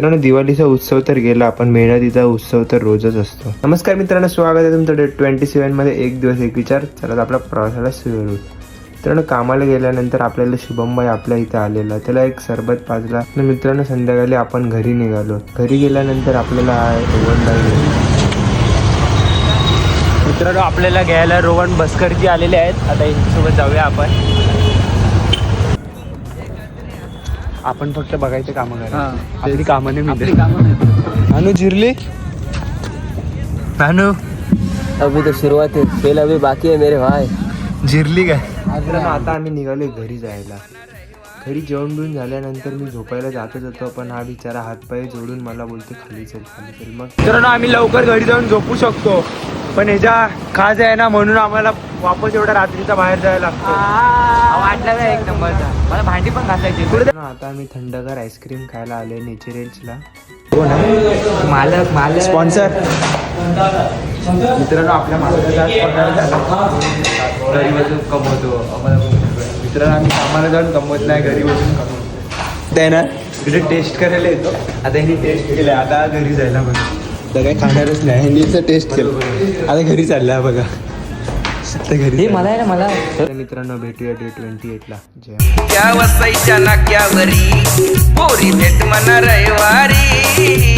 मित्रांनो, दिवाळीचा उत्सव तर गेला, पण मेहनतीचा उत्सव तर रोजच असतो. नमस्कार मित्रांनो, स्वागत आहे तुमचं डे 27 मध्ये. एक दिवस एक विचार. चला आपल्या प्रवासाला सुरू. मित्रांनो, कामाला गेल्यानंतर आपल्याला शुभम भाई आपल्या इथे आलेला, त्याला एक सरबत पाजला. मित्रांनो, संध्याकाळी आपण घरी निघालो. घरी गेल्यानंतर आपल्याला रोहन भाई मित्रांनो आपल्याला घ्यायला रोहन बसकरजी आलेले आहेत. आता यांच्यासोबत जाऊया आपण फक्त बघायचे कामं करा. आपली कामं नाही. अनु जिरली नानू अभी तो शुरुआत है, खेल अभी बाकी है मेरे भाई. जिरली काय? मित्रांनो, आता आम्ही निघालोय घरी जायला. घरी जेवण बिवून झाल्यानंतर मी झोपायला जातच होतो, पण हा बिचारा हातपाय जोडून मला बोलतो खाली चल खाली चल. मग मित्रांनो आम्ही लवकर घरी जाऊन झोपू शकतो, पण ह्याच्या खाज आहे ना, म्हणून आम्हाला वापस एवढ्या रात्रीचा बाहेर जायला लागतो. वाटलं का एक नंबरचा. मला भांडी पण घासायची. आता आम्ही थंडगार आईस्क्रीम खायला आलोय नेचरल्सला. मालक स्पॉन्सर. मित्रांनो आपल्या मालकाचा पगार झाला, घरी बसून कमवतो. मित्रांनो आम्ही कामाला जाऊन कमवत नाही, घरी बसून कमवतो. ते ना तिथे टेस्ट करायला येतो. आता ह्यांनी टेस्ट केलं, आता घरी जायला बघा. तर काही खाणारच नाही. ह्यांनी टेस्ट केलं, आता घरी चाललं बघा. घरी मला आहे ना मला. तर मित्रांनो, भेटूया डे 28 ला. जय. क्या वसाईच्या नाक्यावरी पोरी भेट म्हणा रविवारी.